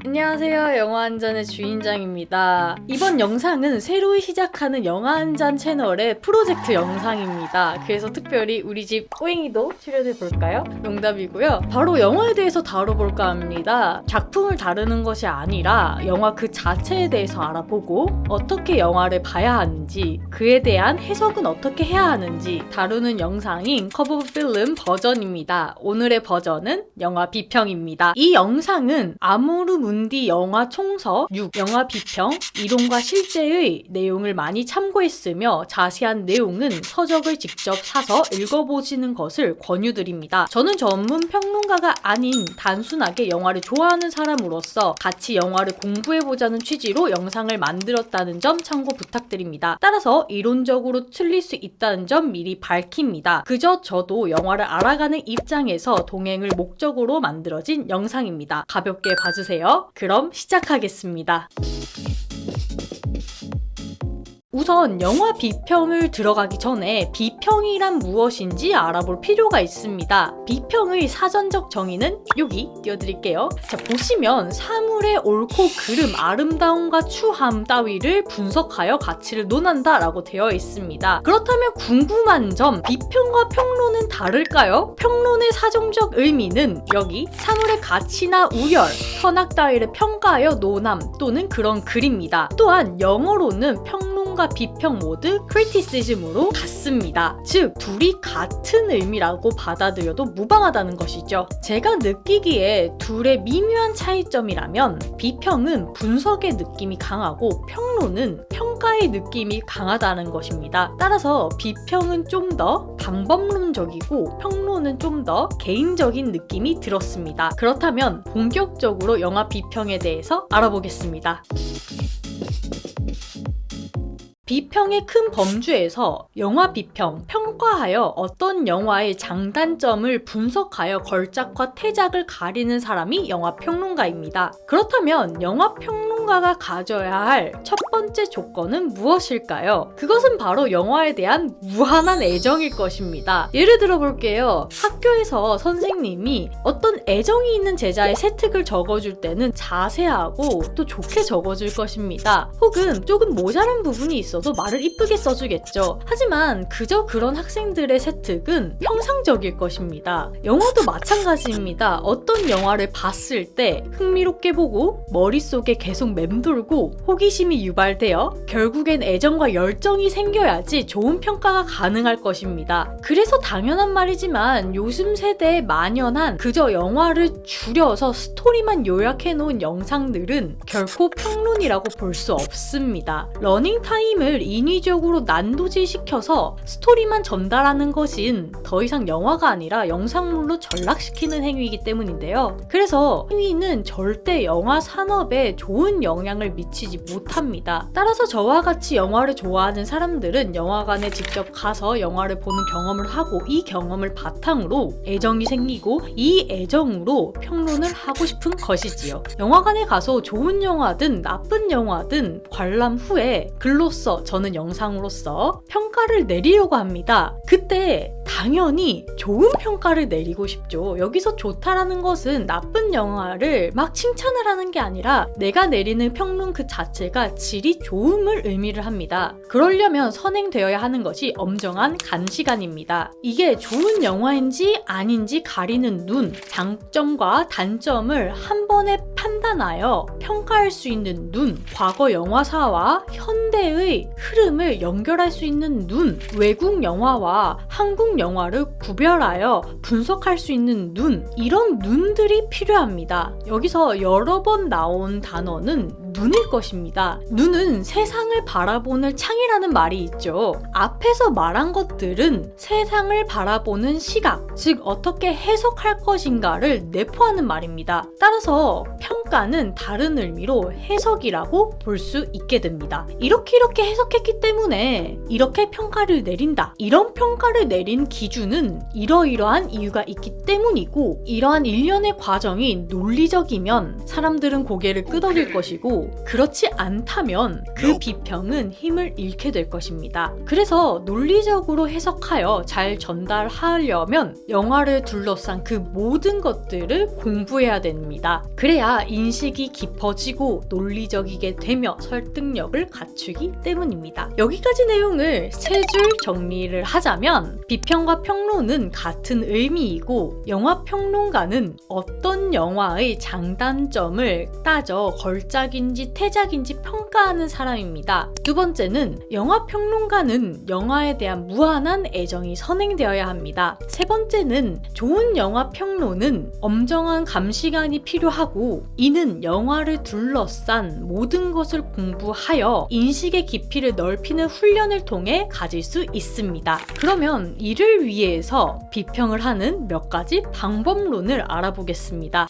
안녕하세요. 영화한잔의 주인장입니다. 이번 영상은 새로 시작하는 영화한잔 채널의 프로젝트 영상입니다. 그래서 특별히 우리 집 꼬잉이도 출연해볼까요? 농담이고요. 바로 영화에 대해서 다뤄볼까 합니다. 작품을 다루는 것이 아니라 영화 그 자체에 대해서 알아보고 어떻게 영화를 봐야 하는지, 그에 대한 해석은 어떻게 해야 하는지 다루는 영상인 커브 필름 버전입니다. 오늘의 버전은 영화 비평입니다. 이 영상은 아모르 문디 영화 총서 6 영화 비평 이론과 실제의 내용을 많이 참고했으며 자세한 내용은 서적을 직접 사서 읽어보시는 것을 권유드립니다. 저는 전문 평론가가 아닌 단순하게 영화를 좋아하는 사람으로서 같이 영화를 공부해보자는 취지로 영상을 만들었다는 점 참고 부탁드립니다. 따라서 이론적으로 틀릴 수 있다는 점 미리 밝힙니다. 그저 저도 영화를 알아가는 입장에서 동행을 목적으로 만들어진 영상입니다. 가볍게 봐주세요. 그럼 시작하겠습니다. 우선 영화 비평을 들어가기 전에 비평이란 무엇인지 알아볼 필요가 있습니다. 비평의 사전적 정의는 여기 띄워드릴게요. 자, 보시면 사물의 옳고 그름, 아름다움과 추함 따위를 분석하여 가치를 논한다 라고 되어 있습니다. 그렇다면 궁금한 점, 비평과 평론은 다를까요? 평론의 사정적 의미는 여기 사물의 가치나 우열, 선악 따위를 평가하여 논함 또는 그런 글입니다. 또한 영어로는 평론과 비평 모두 criticism으로 같습니다. 즉 둘이 같은 의미라고 받아들여도 무방하다는 것이죠. 제가 느끼기에 둘의 미묘한 차이점이라면 비평은 분석의 느낌이 강하고 평론은 평가의 느낌이 강하다는 것입니다. 따라서 비평은 좀 더 방법론적이고 평론은 좀 더 개인적인 느낌이 들었습니다. 그렇다면 본격적으로 영화 비평에 대해서 알아보겠습니다. 비평의 큰 범주에서 영화 비평, 평가하여 어떤 영화의 장단점을 분석하여 걸작과 태작을 가리는 사람이 영화 평론가입니다. 그렇다면 영화 평론가가 가져야 할 첫 번째 조건은 무엇일까요? 그것은 바로 영화에 대한 무한한 애정일 것입니다. 예를 들어 볼게요. 학교에서 선생님이 어떤 애정이 있는 제자의 세특을 적어줄 때는 자세하고 또 좋게 적어줄 것입니다. 혹은 조금 모자란 부분이 있어도 말을 이쁘게 써주겠죠. 하지만 그저 그런 학생들의 세특은 평상적일 것입니다. 영화도 마찬가지입니다. 어떤 영화를 봤을 때 흥미롭게 보고 머릿속에 계속 맴돌고 호기심이 유발되어 결국엔 애정과 열정이 생겨야지 좋은 평가가 가능할 것입니다. 그래서 당연한 말이지만 요즘 세대에 만연한 그저 영화를 줄여서 스토리만 요약해놓은 영상들은 결코 평론이라고 볼 수 없습니다. 러닝타임을 인위적으로 난도질시켜서 스토리만 전달하는 것은 더 이상 영화가 아니라 영상물로 전락시키는 행위이기 때문인데요. 그래서 행위는 절대 영화 산업에 좋은 영향을 미치지 못합니다. 따라서 저와 같이 영화를 좋아하는 사람들은 영화관에 직접 가서 영화를 보는 경험을 하고 이 경험을 바탕으로 애정이 생기고 이 애정으로 평론을 하고 싶은 것이지요. 영화관에 가서 좋은 영화든 나쁜 영화든 관람 후에 글로써 저는 영상으로서 평가를 내리려고 합니다. 그때 당연히 좋은 평가를 내리고 싶죠. 여기서 좋다라는 것은 나쁜 영화를 막 칭찬을 하는 게 아니라 내가 내리는 평론 그 자체가 질이 좋음을 의미를 합니다. 그러려면 선행되어야 하는 것이 엄정한 간시간입니다. 이게 좋은 영화인지 아닌지 가리는 눈, 장점과 단점을 한 번에 판단하여 평가할 수 있는 눈, 과거 영화사와 현대의 흐름을 연결할 수 있는 눈, 외국 영화와 한국 영화를 구별하여 분석할 수 있는 눈, 이런 눈들이 필요합니다. 여기서 여러 번 나온 단어는 눈일 것입니다. 눈은 세상을 바라보는 창이라는 말이 있죠. 앞에서 말한 것들은 세상을 바라보는 시각, 즉 어떻게 해석할 것인가를 내포하는 말입니다. 따라서 평가는 다른 의미로 해석이라고 볼 수 있게 됩니다. 이렇게 해석했기 때문에 이렇게 평가를 내린다. 이런 평가를 내린 기준은 이러이러한 이유가 있기 때문이고 이러한 일련의 과정이 논리적이면 사람들은 고개를 끄덕일 것이고 그렇지 않다면 그 비평은 힘을 잃게 될 것입니다. 그래서 논리적으로 해석하여 잘 전달하려면 영화를 둘러싼 그 모든 것들을 공부해야 됩니다. 그래야 인식이 깊어지고 논리적이게 되며 설득력을 갖추기 때문입니다. 여기까지 내용을 세 줄 정리를 하자면 비평과 평론은 같은 의미이고 영화 평론가는 어떤 영화의 장단점을 따져 걸작인지 태작인지 평가하는 사람입니다. 두 번째는 영화 평론가는 영화에 대한 무한한 애정이 선행되어야 합니다. 세 번째는 좋은 영화 평론은 엄정한 감시관이 필요하고 이는 영화를 둘러싼 모든 것을 공부하여 인식의 깊이를 넓히는 훈련을 통해 가질 수 있습니다. 그러면 이를 위해서 비평을 하는 몇 가지 방법론을 알아보겠습니다.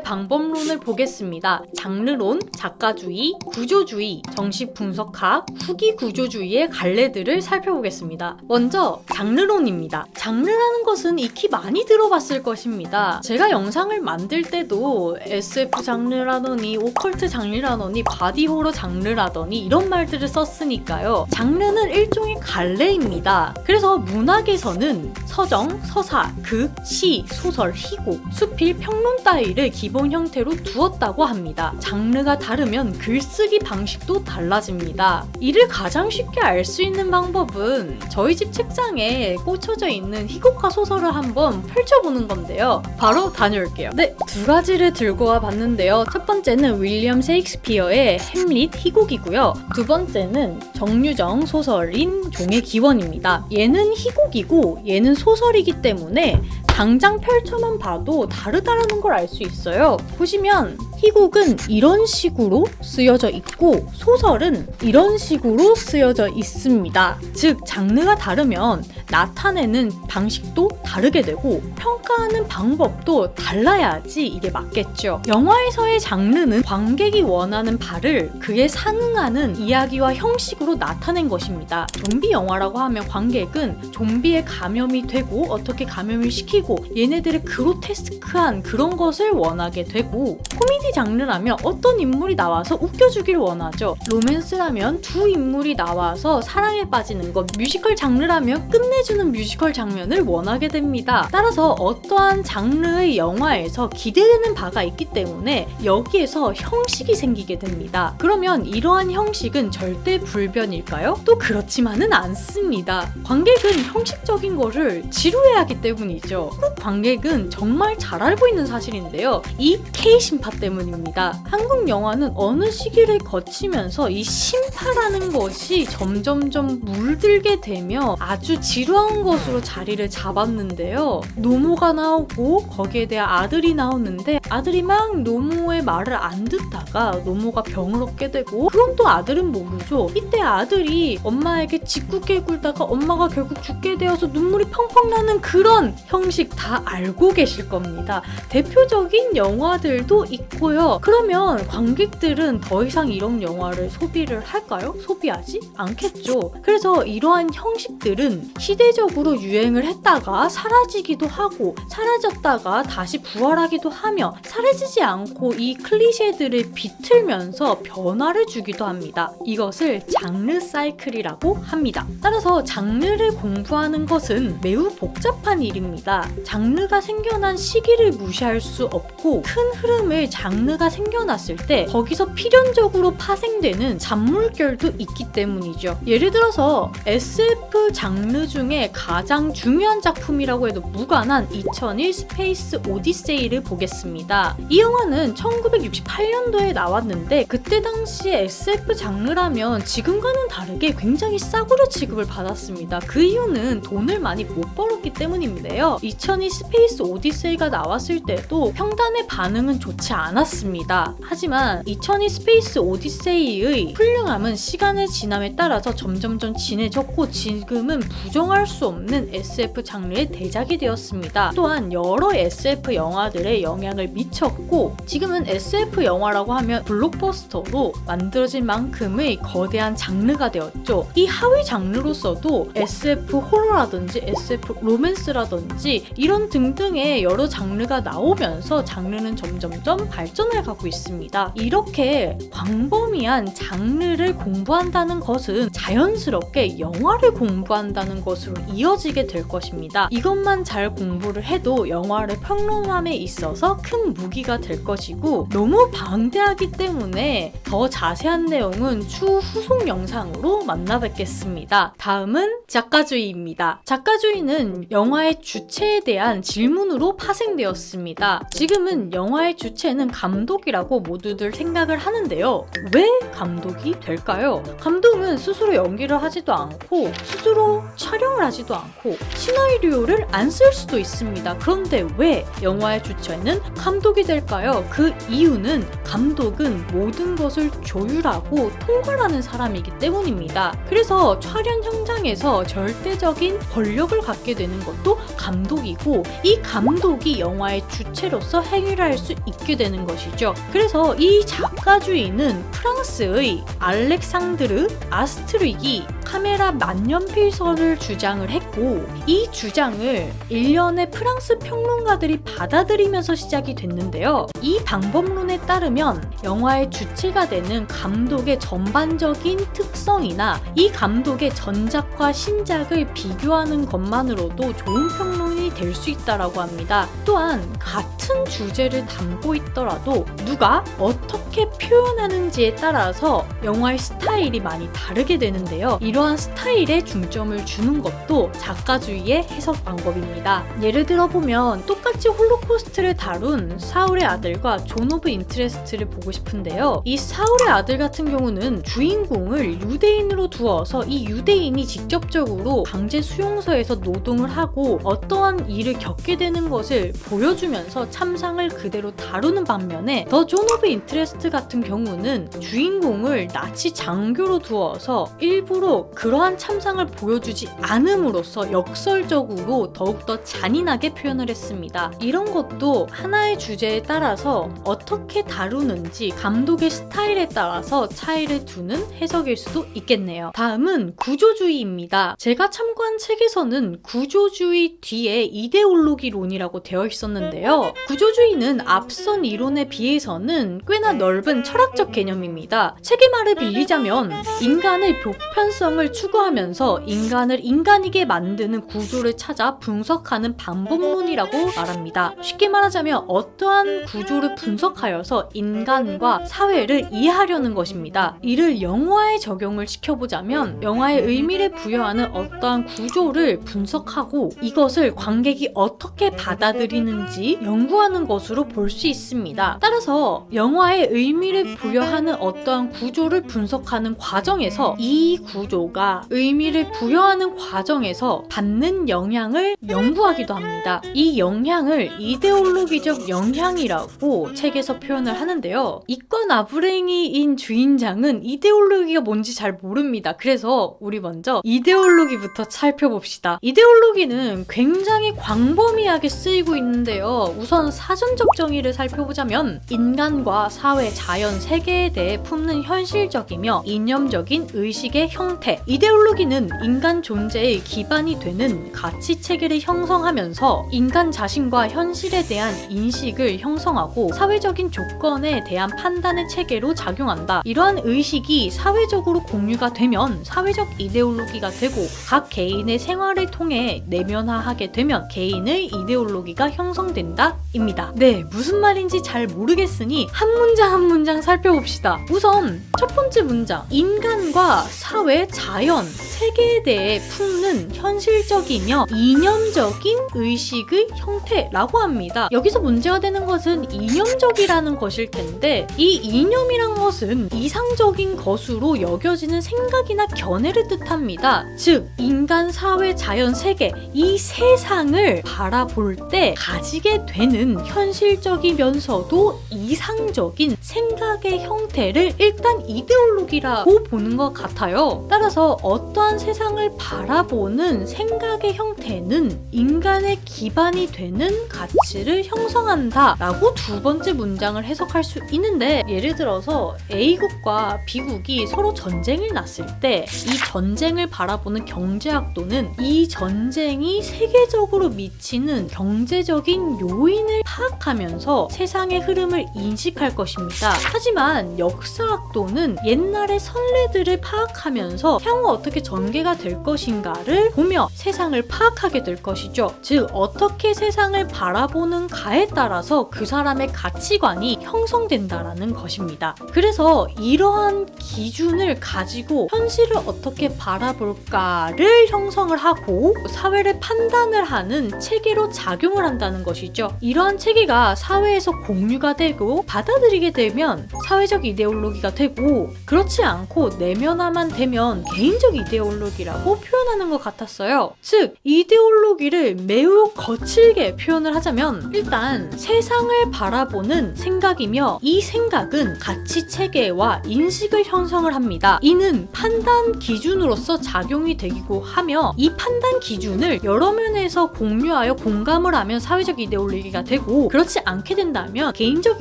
방법론을 보겠습니다. 장르론, 작가주의, 구조주의, 정식 분석학, 후기 구조주의의 갈래들을 살펴보겠습니다. 먼저 장르론입니다. 장르라는 것은 익히 많이 들어봤을 것입니다. 제가 영상을 만들 때도 SF 장르라더니 오컬트 장르라더니 바디호러 장르라더니 이런 말들을 썼으니까요. 장르는 일종의 갈래입니다. 그래서 문학에서는 서정, 서사, 극, 시, 소설, 희곡, 수필, 평론 따위를 기본 형태로 두었다고 합니다. 장르가 다르면 글쓰기 방식도 달라집니다. 이를 가장 쉽게 알 수 있는 방법은 저희 집 책장에 꽂혀져 있는 희곡과 소설을 한번 펼쳐보는 건데요. 바로 다녀올게요. 네, 두 가지를 들고 와 봤는데요. 첫 번째는 윌리엄 셰익스피어의 햄릿 희곡이고요. 두 번째는 정유정 소설인 종의 기원입니다. 얘는 희곡이고 얘는 소설이기 때문에 당장 펼쳐만 봐도 다르다라는 걸 알 수 있어요. 보시면 희곡은 이런 식으로 쓰여져 있고 소설은 이런 식으로 쓰여져 있습니다. 즉 장르가 다르면 나타내는 방식도 다르게 되고 평가하는 방법도 달라야지 이게 맞겠죠. 영화에서의 장르는 관객이 원하는 바를 그에 상응하는 이야기와 형식으로 나타낸 것입니다. 좀비 영화라고 하면 관객은 좀비에 감염이 되고 어떻게 감염을 시키고 얘네들의 그로테스크한 그런 것을 원하게 되고 코미디 장르라면 어떤 인물이 나와서 웃겨주길 원하죠. 로맨스라면 두 인물이 나와서 사랑에 빠지는 것, 뮤지컬 장르라면 끝내주는 뮤지컬 장면을 원하게 됩니다. 따라서 어떠한 장르의 영화에서 기대되는 바가 있기 때문에 여기에서 형식이 생기게 됩니다. 그러면 이러한 형식은 절대 불변일까요? 또 그렇지만은 않습니다. 관객은 형식적인 거를 지루해하기 때문이죠. 관객은 정말 잘 알고 있는 사실인데요. 이 K신파 때문입니다. 한국 영화는 어느 시기를 거치면서 이 신파라는 것이 점점점 물들게 되며 아주 지루한 것으로 자리를 잡았는데요. 노모가 나오고 거기에 대한 아들이 나오는데 아들이 막 노모의 말을 안 듣다가 노모가 병을 얻게 되고 그럼 또 아들은 모르죠. 이때 아들이 엄마에게 짓궂게 굴다가 엄마가 결국 죽게 되어서 눈물이 펑펑 나는 그런 형식 다 알고 계실 겁니다. 대표적인 영화들도 있고요. 그러면 관객들은 더 이상 이런 영화를 소비를 할까요? 소비하지 않겠죠. 그래서 이러한 형식들은 시대적으로 유행을 했다가 사라지기도 하고 사라졌다가 다시 부활하기도 하며 사라지지 않고 이 클리셰들을 비틀면서 변화를 주기도 합니다. 이것을 장르 사이클이라고 합니다. 따라서 장르를 공부하는 것은 매우 복잡한 일입니다. 장르가 생겨난 시기를 무시할 수 없고 큰 흐름을 장르가 생겨났을 때 거기서 필연적으로 파생되는 잔물결도 있기 때문이죠. 예를 들어서 SF 장르 중에 가장 중요한 작품이라고 해도 무관한 2001 스페이스 오디세이를 보겠습니다. 이 영화는 1968년도에 나왔는데 그때 당시에 SF 장르라면 지금과는 다르게 굉장히 싸구려 취급을 받았습니다. 그 이유는 돈을 많이 못 벌었기 때문인데요. 2002 스페이스 오디세이가 나왔을 때도 평단의 반응은 좋지 않았습니다. 하지만 2002 스페이스 오디세이의 훌륭함은 시간의 지남에 따라서 점점점 진해졌고 지금은 부정할 수 없는 SF 장르의 대작이 되었습니다. 또한 여러 SF 영화들의 영향을 미쳤고 지금은 SF 영화라고 하면 블록버스터로 만들어진 만큼의 거대한 장르가 되었죠. 이 하위 장르로서도 SF 호러라든지 SF 로맨스라든지 이런 등등의 여러 장르가 나오면서 장르는 점점점 발전해 가고 있습니다. 이렇게 광범위한 장르를 공부한다는 것은 자연스럽게 영화를 공부한다는 것으로 이어지게 될 것입니다. 이것만 잘 공부를 해도 영화를 평론함에 있어서 큰 무기가 될 것이고 너무 방대하기 때문에 더 자세한 내용은 추후 후속 영상으로 만나 뵙겠습니다. 다음은 작가주의입니다. 작가주의는 영화의 주체에 대한 질문으로 파생되었습니다. 지금은 영화의 주체는 감독이라고 모두들 생각을 하는데요. 왜 감독이 될까요? 감독은 스스로 연기를 하지도 않고 스스로 촬영을 하지도 않고 시나리오를 안 쓸 수도 있습니다. 그런데 왜 영화의 주체는 감독이 될까요? 그 이유는 감독은 모든 것을 조율하고 통괄하는 사람이기 때문입니다. 그래서 촬영 현장에서 절대적인 권력을 갖게 되는 것도 감독이고 이 감독이 영화의 주체로서 행위를 할 수 있게 되는 것이죠. 그래서 이 작가주의는 프랑스의 알렉상드르 아스트릭이 카메라 만년필설을 주장을 했고 이 주장을 일련의 프랑스 평론가들이 받아들이면서 시작이 됐는데요. 이 방법론에 따르면 영화의 주체가 되는 감독의 전반적인 특성이나 이 감독의 전작과 신작을 비교하는 것만으로도 좋은 평론이 될 수 있다고 합니다. 또한 같은 주제를 담고 있더라도 누가 어떻게 표현하는지에 따라서 영화의 스타일이 많이 다르게 되는데요. 이러한 스타일에 중점을 주는 것도 작가주의의 해석 방법입니다. 예를 들어 보면 똑같이 홀로코스트를 다룬 사울의 아들과 존 오브 인트레스트를 보고 싶은데요. 이 사울의 아들 같은 경우는 주인공을 유대인으로 두어서 이 유대인이 직접적으로 강제 수용소에서 노동을 하고 어떠한 일을 겪게 되는 것을 보여주면서 참상을 그대로 다루는 반면에 더 존 오브 인트레스트 같은 경우는 주인공을 나치 장교로 두어서 일부러 그러한 참상을 보여주지 않음으로써 역설적으로 더욱더 잔인하게 표현을 했습니다. 이런 것도 하나의 주제에 따라서 어떻게 다루는지 감독의 스타일에 따라서 차이를 두는 해석일 수도 있겠네요. 다음은 구조주의입니다. 제가 참고한 책에서는 구조주의 뒤에 이데올로기론이라고 되어 있었는데요. 구조주의는 앞선 이론에 비해서는 꽤나 넓은 철학적 개념입니다. 책의 말을 빌리자면 인간의 보편성을 추구하면서 인간을 인간이게 만드는 구조를 찾아 분석하는 방법론이라고 말합니다. 쉽게 말하자면 어떠한 구조를 분석하여서 인간과 사회를 이해하려는 것입니다. 이를 영화에 적용을 시켜보자면 영화의 의미를 부여하는 어떠한 구조를 분석하고 이것을 관객이 어떻게 받아들이는지 연구하는 것으로 볼 수 있습니다. 따라서 영화의 의미를 부여하는 어떠한 구조를 분석하는 과정에서 이 구조가 의미를 부여하는 과정에서 받는 영향을 연구하기도 합니다. 이 영향을 이데올로기적 영향이라고 책에서 표현을 하는데요. 이과 나부랭이인 주인장은 이데올로기가 뭔지 잘 모릅니다. 그래서 우리 먼저 이데올로기부터 살펴봅시다. 이데올로기는 굉장히 광범위하게 쓰이고 있는데요. 우선 사전적 정의를 살펴보자면 인간과 사회, 자연, 세계에 대해 품는 현실적이며 이념적인 의식의 형태. 이데올로기는 인간 존재의 기반이 되는 가치 체계를 형성하면서 인간 자신과 현실에 대한 인식을 형성하고 사회적인 조건에 대한 판단의 체계로 작용한다. 이러한 의식이 사회적으로 공유가 되면 사회적 이데올로기가 되고 각 개인의 생활을 통해 내면화하게 되면 개인의 이데올로기가 형성된다 입니다. 네, 무슨 말인지 잘 모르겠으니 한 문장 한 문장 살펴봅시다. 우선 첫 번째 문장, 인간과 사회, 자연, 세계에 대해 품는 현실적이며 이념적인 의식의 형태라고 합니다. 여기서 문제가 되는 것은 이념적이라는 것일 텐데 이 이념이란 것은 이상적인 것으로 여겨지는 생각이나 견해를 뜻합니다. 즉 인간, 사회, 자연, 세계 이 세상 세상을 바라볼 때 가지게 되는 현실적이면서도 이상적인 생각의 형태를 일단 이데올로기라고 보는 것 같아요. 따라서 어떠한 세상을 바라보는 생각의 형태는 인간의 기반이 되는 가치를 형성한다 라고 두 번째 문장을 해석할 수 있는데, 예를 들어서 A국과 B국이 서로 전쟁을 났을 때 이 전쟁을 바라보는 경제학도는 이 전쟁이 세계적으로 미치는 경제적인 요인을 파악하면서 세상의 흐름을 인식할 것입니다. 하지만 역사학도는 옛날의 선례들을 파악하면서 향후 어떻게 전개가 될 것인가를 보며 세상을 파악하게 될 것이죠. 즉, 어떻게 세상을 바라보는가에 따라서 그 사람의 가치관이 형성된다라는 것입니다. 그래서 이러한 기준을 가지고 현실을 어떻게 바라볼까를 형성을 하고 사회를 판단을 하는 체계로 작용을 한다는 것이죠. 이러한 체계가 사회에서 공유가 되고 받아들이게 되면 사회적 이데올로기가 되고, 그렇지 않고 내면화만 되면 개인적 이데올로기라고 표현하는 것 같았어요. 즉, 이데올로기를 매우 거칠게 표현을 하자면 일단 세상을 바라보는 생각이며, 이 생각은 가치 체계와 인식을 형성을 합니다. 이는 판단 기준으로서 작용이 되기도 하며, 이 판단 기준을 여러 면에서 공유하여 공감을 하면 사회적 이데올로기가 되고, 그렇지 않게 된다면 개인적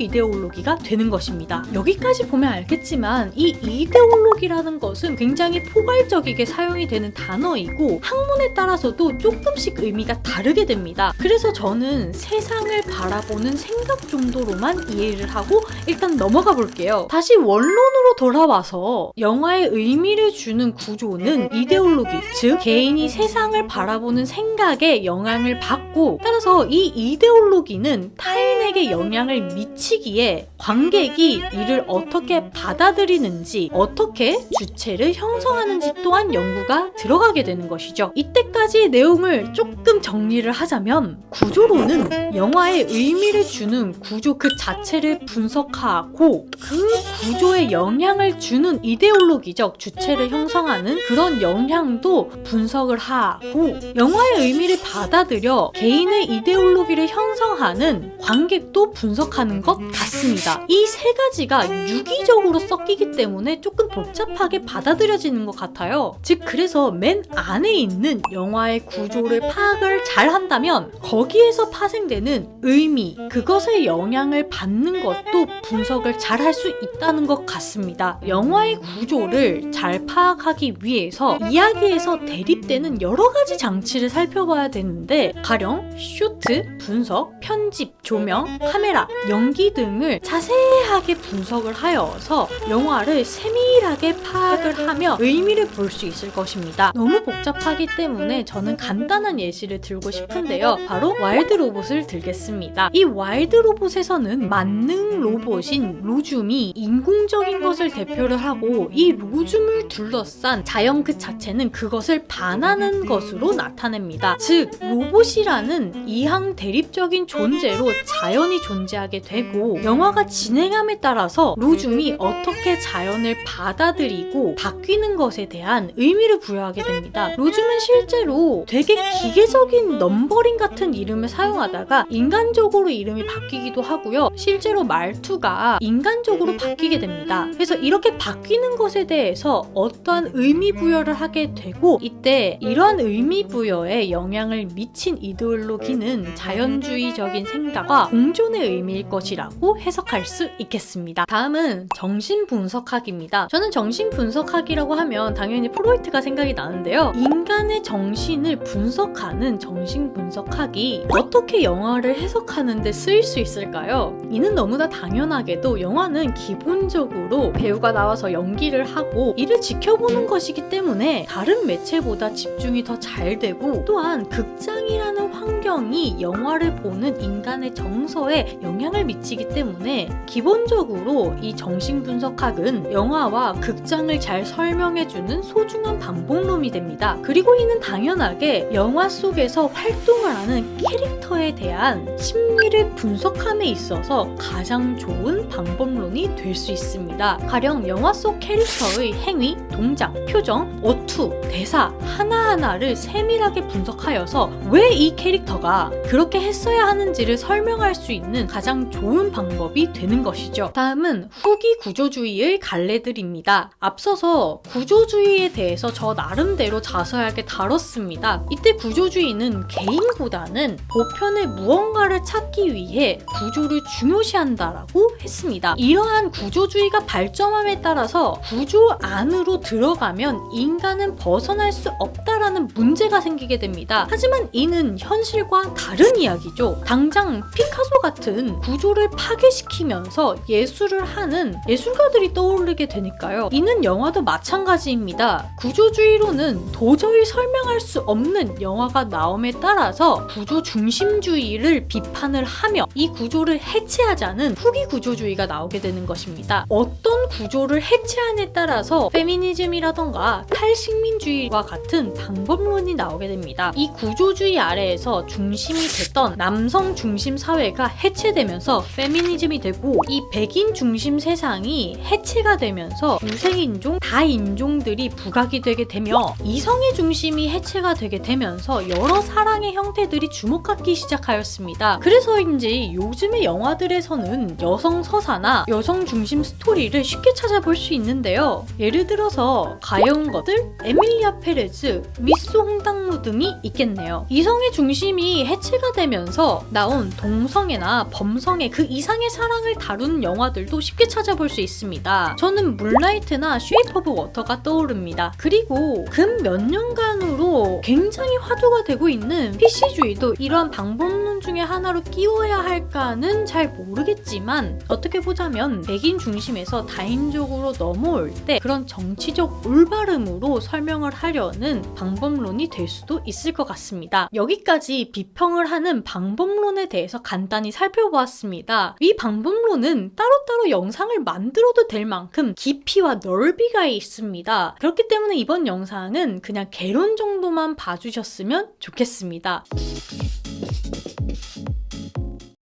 이데올로기가 되는 것입니다. 여기까지 보면 알겠지만 이 이데올로기라는 것은 굉장히 포괄적이게 사용이 되는 단어이고 학문에 따라서도 조금씩 의미가 다르게 됩니다. 그래서 저는 세상을 바라보는 생각 정도로만 이해를 하고 일단 넘어가 볼게요. 다시 원론으로 돌아와서 영화의 의미를 주는 구조는 이데올로기, 즉 개인이 세상을 바라보는 생각에 영향을 받고, 따라서 이 이데올로기는 타인에게 영향을 미치기에 관객이 이를 어떻게 받아들이는지, 어떻게 주체를 형성하는지 또한 연구가 들어가게 되는 것이죠. 이때까지의 내용을 조금 정리를 하자면, 구조로는 영화의 의미를 주는 구조 그 자체를 분석하고, 그 구조에 영향을 주는 이데올로기적 주체를 형성하는 그런 영향도 분석을 하고, 영화의 의미를 받아들여 개인의 이데올로기를 형성하는 관객도 분석하는 것 같습니다. 이 세 가지가 유기적으로 섞이기 때문에 조금 복잡하게 받아들여지는 것 같아요. 즉, 그래서 맨 안에 있는 영화의 구조를 파악을 잘 한다면 거기에서 파생되는 의미, 그것에 영향을 받는 것도 분석을 잘 할 수 있다는 것 같습니다. 영화의 구조를 잘 파악하기 위해서 이야기에서 대립되는 여러 가지 장치를 살펴봐야 되는데, 가령 쇼트, 분석, 편집, 조명, 카메라, 연기 등을 자세하게 분석을 하여서 영화를 세밀하게 파악을 하며 의미를 볼 수 있을 것입니다. 너무 복잡하기 때문에 저는 간단한 예시를 들고 싶은데요. 바로 와일드 로봇을 들겠습니다. 이 와일드 로봇에서는 만능 로봇인 로줌이 인공적인 것을 대표를 하고, 이 로줌을 둘러싼 자연 그 자체는 그것을 반하는 것으로 나타냅니다. 즉, 로봇이라는 이항 대립적인 존재로 자연이 존재하게 되고, 영화가 진행함에 따라서 로줌이 어떻게 자연을 받아들이고 바뀌는 것에 대한 의미를 부여하게 됩니다. 로줌은 실제로 되게 기계적인 넘버링 같은 이름을 사용하다가 인간적으로 이름이 바뀌기도 하고요. 실제로 말투가 인간적으로 바뀌게 됩니다. 그래서 이렇게 바뀌는 것에 대해서 어떠한 의미 부여를 하게 되고, 이때 이러한 의미 부여에 영향을 미친 이데올로기는 자연주의적인 생각과 공존의 의미일 것이라고 해석할 수 있겠습니다. 다음은 정신분석학입니다. 저는 정신분석학이라고 하면 당연히 프로이트가 생각이 나는데요. 인간의 정신을 분석하는 정신분석학이 어떻게 영화를 해석하는 데 쓰일 수 있을까요? 이는 너무나 당연하게도 영화는 기본적으로 배우가 나와서 연기를 하고 이를 지켜보는 것이기 때문에 다른 매체보다 집중이 더 잘 되고, 또한 극장이라는 환경이 영화를 보는 인간의 정서에 영향을 미치기 때문에 기본적으로 이 정신분석학은 영화와 극장을 잘 설명해주는 소중한 방법론이 됩니다. 그리고 이는 당연하게 영화 속에서 활동을 하는 캐릭터에 대한 심리를 분석함에 있어서 가장 좋은 방법론이 될 수 있습니다. 가령 영화 속 캐릭터의 행위, 동작, 표정, 어투, 대사 하나하나를 세밀하게 분석하여서 왜 이 캐릭터 디렉터가 그렇게 했어야 하는지를 설명할 수 있는 가장 좋은 방법이 되는 것이죠. 다음은 후기 구조주의의 갈래들입니다. 앞서서 구조주의에 대해서 저 나름대로 자세하게 다뤘습니다. 이때 구조주의는 개인보다는 보편의 무언가를 찾기 위해 구조를 중요시한다라고 했습니다. 이러한 구조주의가 발전함에 따라서 구조 안으로 들어가면 인간은 벗어날 수 없다라는 문제가 생기게 됩니다. 하지만 이는 현실과 다른 이야기죠. 당장 피카소 같은 구조를 파괴시키면서 예술을 하는 예술가들이 떠오르게 되니까요. 이는 영화도 마찬가지입니다. 구조주의로는 도저히 설명할 수 없는 영화가 나옴에 따라서 구조 중심주의를 비판을 하며 이 구조를 해체하자는 후기 구조주의가 나오게 되는 것입니다. 어떤 구조를 해체하냐에 따라서 페미니즘이라던가 탈식민주의와 같은 방법론이 나오게 됩니다. 이 구조주의 아래에서 중심이 됐던 남성 중심 사회가 해체되면서 페미니즘이 되고 이 백인 중심 세상이 해체가 되면서 유색인종, 다인종들이 부각이 되게 되며 이성의 중심이 해체가 되게 되면서 여러 사랑의 형태들이 주목받기 시작하였습니다. 그래서인지 요즘의 영화들에서는 여성 서사나 여성 중심 스토리를 쉽게 찾아볼 수 있는데요. 예를 들어서 가여운 것들, 에밀리아 페레즈, 미스 홍당무 등이 있겠네요. 이성의 중심이 해체가 되면서 나온 동성애나 범성애 그 이상의 사랑을 다루는 영화들도 쉽게 찾아볼 수 있습니다. 저는 문라이트나 쉐이프 오브 워터가 떠오릅니다. 그리고 근 몇 년간으로 굉장히 화두가 되고 있는 PC주의도 이러한 방법론 중에 하나로 끼워야 할까는 잘 모르겠지만 어떻게 보자면 백인 중심에서 다인적으로 넘어올 때 그런 정치적 올바름으로 설명을 하려는 방법론이 될 수도 있을 것 같습니다. 여기까지 비평을 하는 방법론에 대해서 간단히 살펴보았습니다. 이 방법론은 따로따로 영상을 만들어도 될 만큼 깊이와 넓이가 있습니다. 그렇기 때문에 이번 영상은 그냥 개론 정도만 봐주셨으면 좋겠습니다.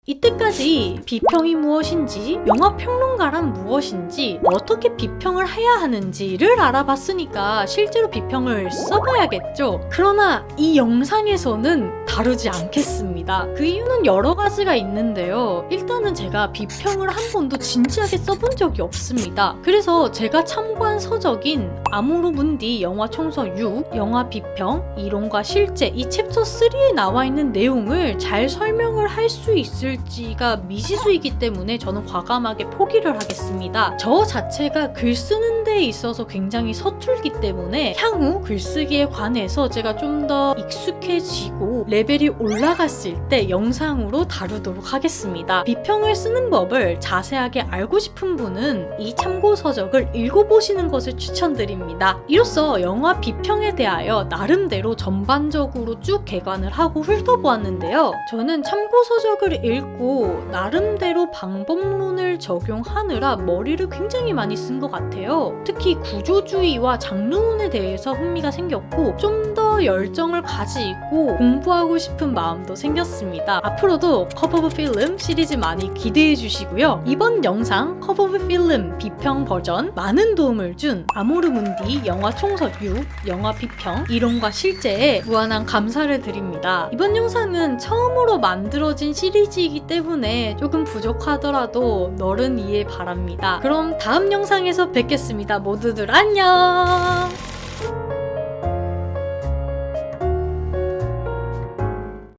이때까지 비평이 무엇인지, 영화평론가란 무엇인지, 어떻게 비평을 해야 하는지를 알아봤으니까 실제로 비평을 써봐야겠죠? 그러나 이 영상에서는 다루지 않겠습니다. 그 이유는 여러 가지가 있는데요. 일단은 제가 비평을 한 번도 진지하게 써본 적이 없습니다. 그래서 제가 참고한 서적인 아모르 문디 영화 총서 6, 영화 비평, 이론과 실제 이 챕터 3에 나와 있는 내용을 잘 설명을 할 수 있을지가 미지수이기 때문에 저는 과감하게 포기를 하겠습니다. 저 자체가 글 쓰는 데 있어서 굉장히 서툴기 때문에 향후 글쓰기에 관해서 제가 좀 더 익숙해지고 레벨이 올라갔을 때 영상으로 다루도록 하겠습니다. 비평을 쓰는 법을 자세하게 알고 싶은 분은 이 참고 서적을 읽어보시는 것을 추천드립니다. 이로써 영화 비평에 대하여 나름대로 전반적으로 쭉 개관을 하고 훑어보았는데요. 저는 참고 서적을 읽고 나름대로 방법론을 적용하느라 머리를 굉장히 많이 쓴 것 같아요. 특히 구조주의와 장르론에 대해서 흥미가 생겼고 좀 더 열정을 가지고 공부하고 싶은 마음도 생겼습니다. 앞으로도 컵 오브 필름 시리즈 많이 기대해 주시고요. 이번 영상 컵 오브 필름 비평 버전 많은 도움을 준 아모르 문디 영화 총서 6, 영화 비평, 이론과 실제에 무한한 감사를 드립니다. 이번 영상은 처음으로 만들어진 시리즈이기 때문에 조금 부족하더라도 너른 이해 바랍니다. 그럼 다음 영상에서 뵙겠습니다. 모두들 안녕!